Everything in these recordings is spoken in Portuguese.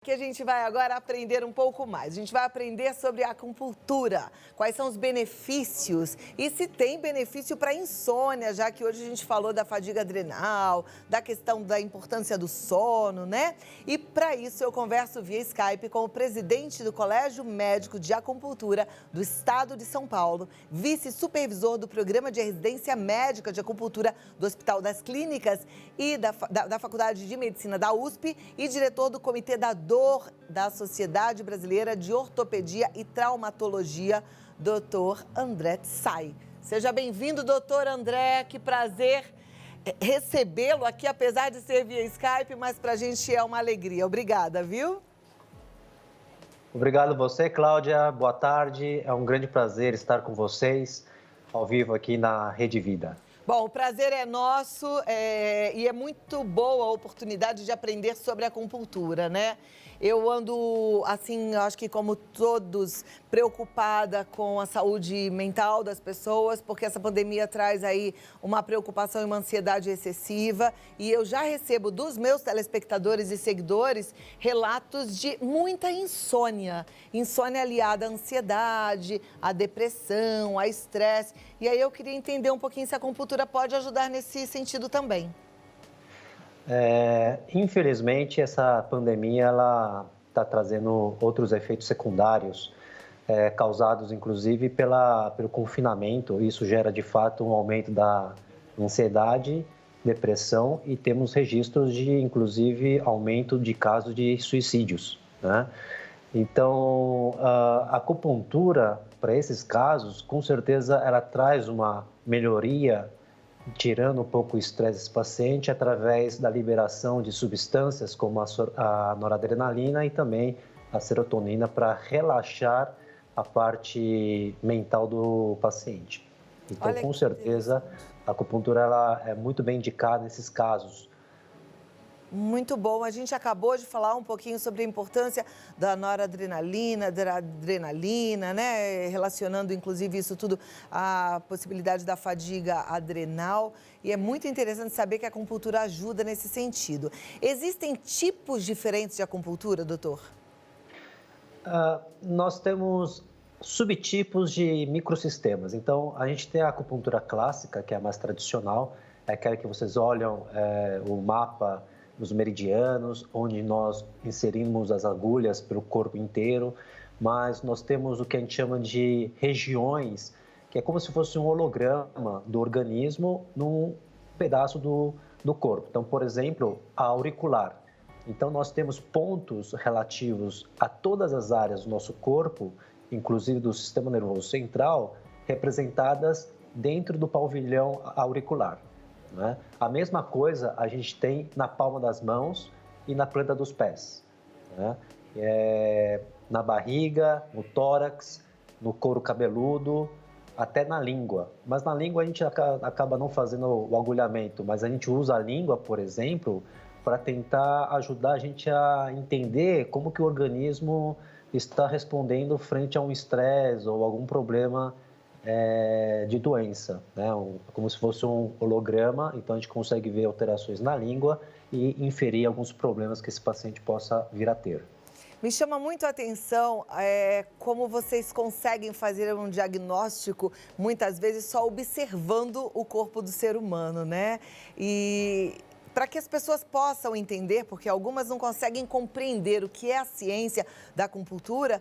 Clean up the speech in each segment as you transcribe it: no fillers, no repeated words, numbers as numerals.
Que a gente vai agora aprender um pouco mais. A gente vai aprender sobre a acupuntura, quais são os benefícios e se tem benefício para insônia, já que hoje a gente falou da fadiga adrenal, da questão da importância do sono, né? E para isso eu converso via Skype com o presidente do Colégio Médico de Acupuntura do Estado de São Paulo, vice-supervisor do Programa de Residência Médica de Acupuntura do Hospital das Clínicas e da Faculdade de Medicina da USP e diretor do Comitê da Dor da Sociedade Brasileira de Ortopedia e Traumatologia, Dr. André Tsai. Seja bem-vindo, doutor André, que prazer recebê-lo aqui, apesar de ser via Skype, mas para a gente é uma alegria. Obrigada, viu? Obrigado você, Cláudia. Boa tarde. É um grande prazer estar com vocês ao vivo aqui na Rede Vida. Bom, o prazer é nosso e é muito boa a oportunidade de aprender sobre a acupuntura, né? Eu ando, assim, acho que como todos, preocupada com a saúde mental das pessoas, porque essa pandemia traz aí uma preocupação e uma ansiedade excessiva. E eu já recebo dos meus telespectadores e seguidores relatos de muita insônia. Insônia aliada à ansiedade, à depressão, a estresse. E aí eu queria entender um pouquinho se a acupuntura pode ajudar nesse sentido também. Infelizmente, essa pandemia ela está trazendo outros efeitos secundários, causados inclusive pelo confinamento. Isso gera de fato um aumento da ansiedade, depressão e temos registros de inclusive aumento de casos de suicídios, né? Então, a acupuntura para esses casos, com certeza, ela traz uma melhoria, tirando um pouco o estresse desse paciente através da liberação de substâncias como a noradrenalina e também a serotonina para relaxar a parte mental do paciente. Então, com certeza, a acupuntura ela é muito bem indicada nesses casos. Muito bom. A gente acabou de falar um pouquinho sobre a importância da noradrenalina, da adrenalina, né? Relacionando, inclusive, isso tudo à possibilidade da fadiga adrenal. E é muito interessante saber que a acupuntura ajuda nesse sentido. Existem tipos diferentes de acupuntura, doutor? Nós temos subtipos de microsistemas. Então, a gente tem a acupuntura clássica, que é a mais tradicional, é aquela que vocês olham o mapa nos meridianos, onde nós inserimos as agulhas pelo corpo inteiro, mas nós temos o que a gente chama de regiões, que é como se fosse um holograma do organismo num pedaço do corpo. Então, por exemplo, a auricular. Então, nós temos pontos relativos a todas as áreas do nosso corpo, inclusive do sistema nervoso central, representadas dentro do pavilhão auricular, né? A mesma coisa a gente tem na palma das mãos e na planta dos pés, né? Na barriga, no tórax, no couro cabeludo, até na língua. Mas na língua a gente acaba não fazendo o agulhamento, mas a gente usa a língua, por exemplo, para tentar ajudar a gente a entender como que o organismo está respondendo frente a um estresse ou algum problema de doença, né? Como se fosse um holograma, então a gente consegue ver alterações na língua e inferir alguns problemas que esse paciente possa vir a ter. Me chama muito a atenção como vocês conseguem fazer um diagnóstico, muitas vezes só observando o corpo do ser humano, né? E para que as pessoas possam entender, porque algumas não conseguem compreender o que é a ciência da acupuntura,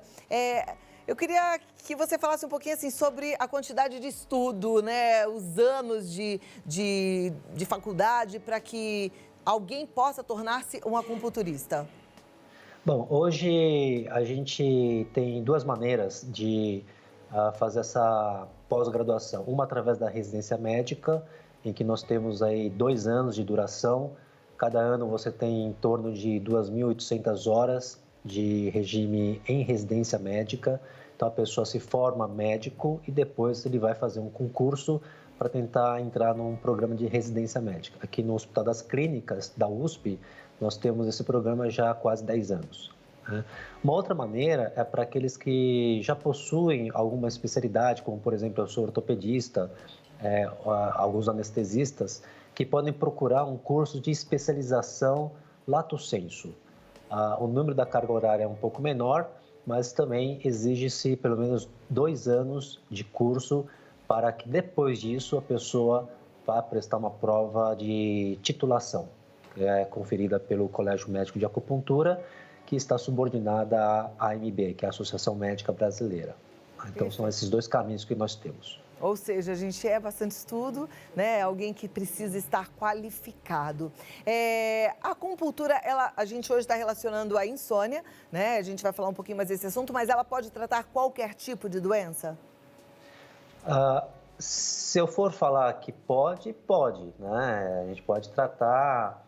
eu queria que você falasse um pouquinho assim, sobre a quantidade de estudo, né, os anos de faculdade para que alguém possa tornar-se um acupunturista. Bom, hoje a gente tem duas maneiras de fazer essa pós-graduação. Uma através da residência médica, em que nós temos aí 2 anos de duração. Cada ano você tem em torno de 2.800 horas de regime em residência médica. Então, a pessoa se forma médico e depois ele vai fazer um concurso para tentar entrar num programa de residência médica. Aqui no Hospital das Clínicas da USP, nós temos esse programa já há quase 10 anos. Uma outra maneira é para aqueles que já possuem alguma especialidade, como, por exemplo, eu sou ortopedista, alguns anestesistas, que podem procurar um curso de especialização lato sensu. O número da carga horária é um pouco menor, mas também exige-se pelo menos 2 anos de curso para que depois disso a pessoa vá prestar uma prova de titulação, que é conferida pelo Colégio Médico de Acupuntura, que está subordinada à AMB, que é a Associação Médica Brasileira. Então, são esses 2 caminhos que nós temos. Ou seja, a gente é bastante estudo, né? Alguém que precisa estar qualificado. A acupuntura, a gente hoje está relacionando a insônia, né? A gente vai falar um pouquinho mais desse assunto, mas ela pode tratar qualquer tipo de doença? Se eu for falar que pode, né? A gente pode tratar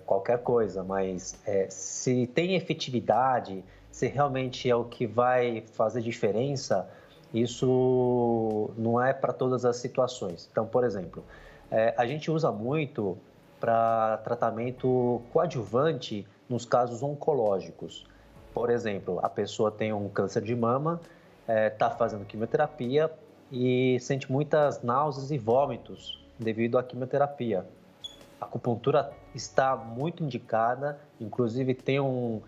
qualquer coisa, mas se tem efetividade, se realmente é o que vai fazer diferença, isso não é para todas as situações. Então, por exemplo, a gente usa muito para tratamento coadjuvante nos casos oncológicos. Por exemplo, a pessoa tem um câncer de mama, está fazendo quimioterapia e sente muitas náuseas e vômitos devido à quimioterapia. A acupuntura está muito indicada, inclusive tem um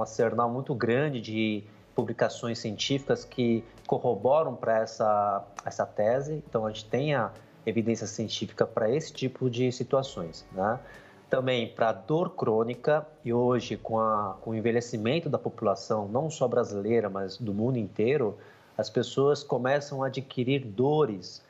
arsenal muito grande de publicações científicas que corroboram para essa tese. Então, a gente tem a evidência científica para esse tipo de situações, né? Também para dor crônica, e hoje com o envelhecimento da população, não só brasileira, mas do mundo inteiro, as pessoas começam a adquirir dores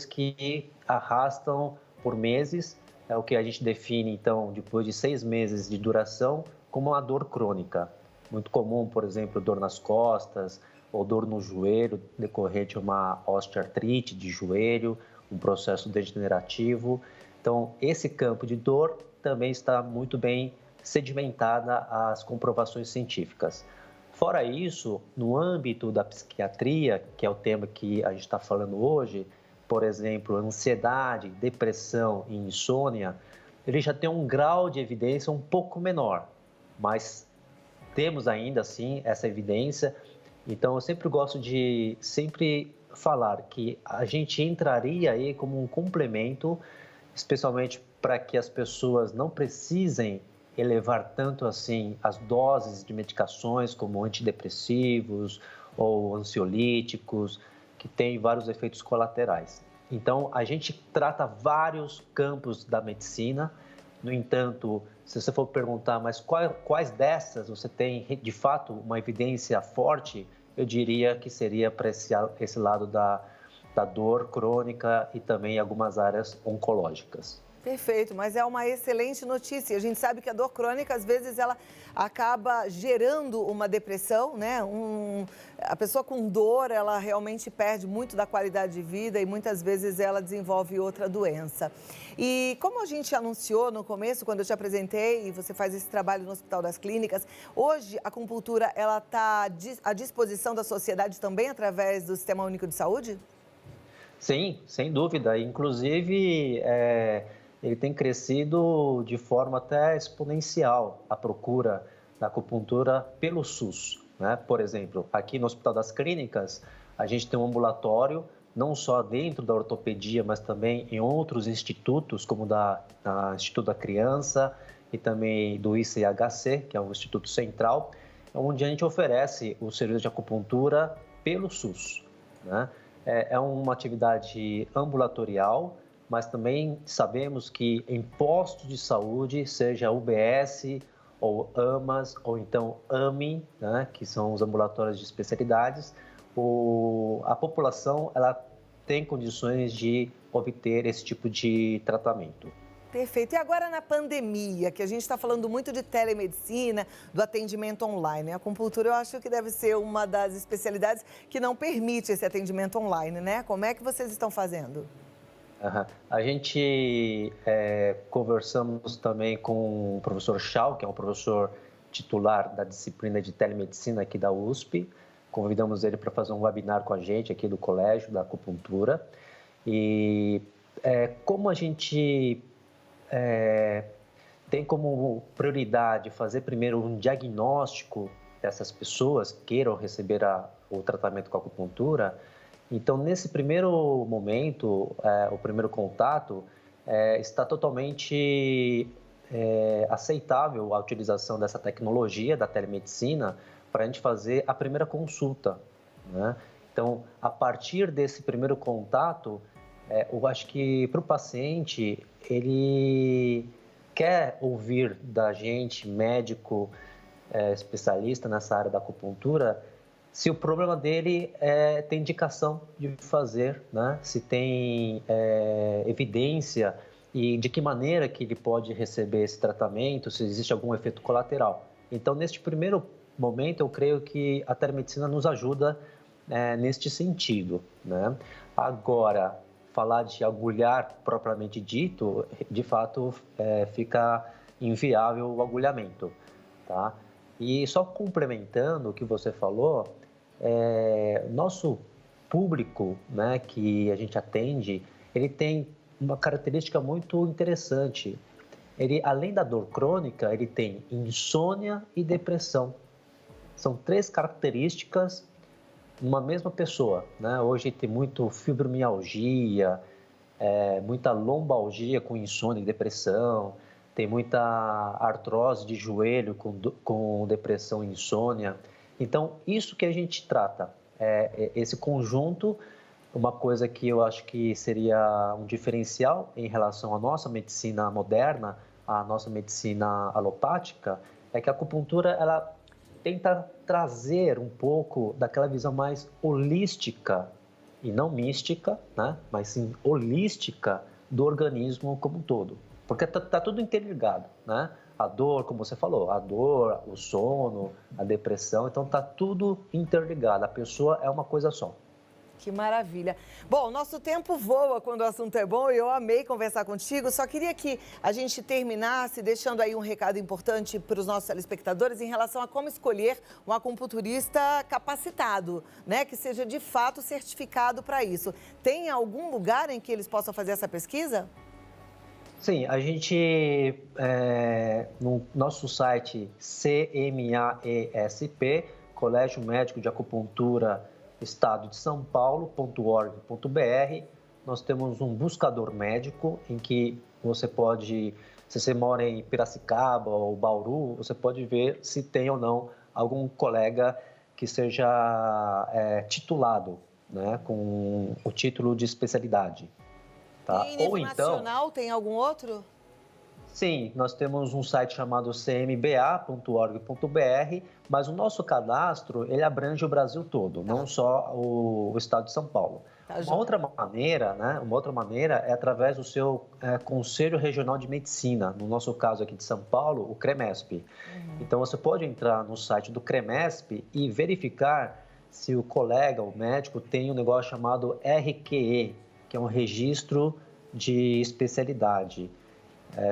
que arrastam por meses, é o que a gente define, então, depois de 6 meses de duração, como uma dor crônica. Muito comum, por exemplo, dor nas costas ou dor no joelho, decorrente de uma osteoartrite de joelho, um processo degenerativo. Então, esse campo de dor também está muito bem sedimentada às comprovações científicas. Fora isso, no âmbito da psiquiatria, que é o tema que a gente está falando hoje, por exemplo, ansiedade, depressão e insônia, ele já tem um grau de evidência um pouco menor, mas temos ainda assim essa evidência. Então, eu sempre gosto de falar que a gente entraria aí como um complemento, especialmente para que as pessoas não precisem elevar tanto assim as doses de medicações como antidepressivos ou ansiolíticos, que têm vários efeitos colaterais. Então, a gente trata vários campos da medicina. No entanto, se você for perguntar, mas quais dessas você tem de fato uma evidência forte, eu diria que seria para esse lado da dor crônica e também algumas áreas oncológicas. Perfeito, mas é uma excelente notícia. A gente sabe que a dor crônica, às vezes, ela acaba gerando uma depressão, né? A pessoa com dor, ela realmente perde muito da qualidade de vida e muitas vezes ela desenvolve outra doença. E como a gente anunciou no começo, quando eu te apresentei e você faz esse trabalho no Hospital das Clínicas, hoje a acupuntura, ela está à disposição da sociedade também através do Sistema Único de Saúde? Sim, sem dúvida. Inclusive, ele tem crescido de forma até exponencial a procura da acupuntura pelo SUS, né? Por exemplo, aqui no Hospital das Clínicas, a gente tem um ambulatório, não só dentro da ortopedia, mas também em outros institutos, como da Instituto da Criança e também do ICHC, que é o Instituto Central, onde a gente oferece o serviço de acupuntura pelo SUS, né? É uma atividade ambulatorial, mas também sabemos que em postos de saúde, seja UBS ou AMAS ou então AMI, né, que são os ambulatórios de especialidades, a população ela tem condições de obter esse tipo de tratamento. Perfeito. E agora na pandemia, que a gente está falando muito de telemedicina, do atendimento online. A acupuntura eu acho que deve ser uma das especialidades que não permite esse atendimento online, né? Como é que vocês estão fazendo? A gente conversamos também com o professor Chau, que é um professor titular da disciplina de telemedicina aqui da USP. Convidamos ele para fazer um webinar com a gente aqui do Colégio da Acupuntura. E como a gente tem como prioridade fazer primeiro um diagnóstico dessas pessoas que queiram receber o tratamento com a acupuntura, então, nesse primeiro momento, o primeiro contato está totalmente aceitável a utilização dessa tecnologia da telemedicina para a gente fazer a primeira consulta, né? Então, a partir desse primeiro contato, eu acho que para o paciente, ele quer ouvir da gente, médico, especialista nessa área da acupuntura, se o problema dele tem indicação de fazer, né? Se tem evidência e de que maneira que ele pode receber esse tratamento, se existe algum efeito colateral. Então, neste primeiro momento, eu creio que a telemedicina nos ajuda neste sentido, né? Agora, falar de agulhar propriamente dito, de fato, fica inviável o agulhamento, tá? E só complementando o que você falou, nosso público, né, que a gente atende, ele tem uma característica muito interessante. Ele, além da dor crônica, ele tem insônia e depressão. São 3 características numa mesma pessoa, né? Hoje tem muito fibromialgia, muita lombalgia com insônia e depressão, tem muita artrose de joelho com depressão e insônia. Então, isso que a gente trata, esse conjunto, uma coisa que eu acho que seria um diferencial em relação à nossa medicina moderna, à nossa medicina alopática, é que a acupuntura, ela tenta trazer um pouco daquela visão mais holística, e não mística, né? Mas sim holística do organismo como um todo. Porque tá tudo interligado, né? A dor, como você falou, a dor, o sono, a depressão, então tá tudo interligado. A pessoa é uma coisa só. Que maravilha. Bom, nosso tempo voa quando o assunto é bom e eu amei conversar contigo. Só queria que a gente terminasse deixando aí um recado importante para os nossos telespectadores em relação a como escolher um acupunturista capacitado, né? Que seja de fato certificado para isso. Tem algum lugar em que eles possam fazer essa pesquisa? Sim, a gente, no nosso site CMAESP, Colégio Médico de Acupuntura Estado de São Paulo.org.br, nós temos um buscador médico em que você pode, se você mora em Piracicaba ou Bauru, você pode ver se tem ou não algum colega que seja titulado, né, com o título de especialidade. Tá? E em nível Ou então, nacional, tem algum outro? sim, nós temos um site chamado cmba.org.br, mas o nosso cadastro, ele abrange o Brasil todo, não só o estado de São Paulo. Tá, Uma outra maneira, né? Uma outra maneira é através do seu Conselho Regional de Medicina, no nosso caso aqui de São Paulo, o CREMESP. Então, você pode entrar no site do CREMESP e verificar se o colega, o médico, tem um negócio chamado RQE, que é um registro de especialidade.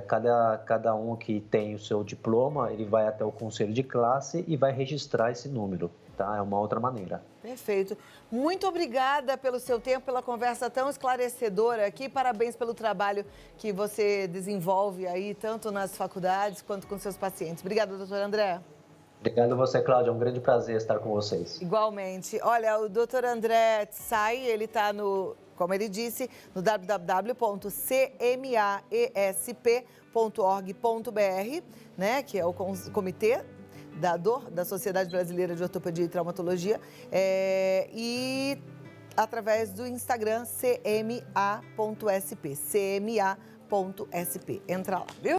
Cada um que tem o seu diploma, ele vai até o conselho de classe e vai registrar esse número, tá? É uma outra maneira. Perfeito. Muito obrigada pelo seu tempo, pela conversa tão esclarecedora aqui. Parabéns pelo trabalho que você desenvolve aí, tanto nas faculdades quanto com seus pacientes. Obrigada, doutor André. Obrigado a você, Cláudia. É um grande prazer estar com vocês. Igualmente. Olha, o doutor André Tsai, ele está como ele disse, no www.cmaesp.org.br, né, que é o Comitê da Dor da Sociedade Brasileira de Ortopedia e Traumatologia, e através do Instagram cma.sp, cma.sp. Entra lá, viu?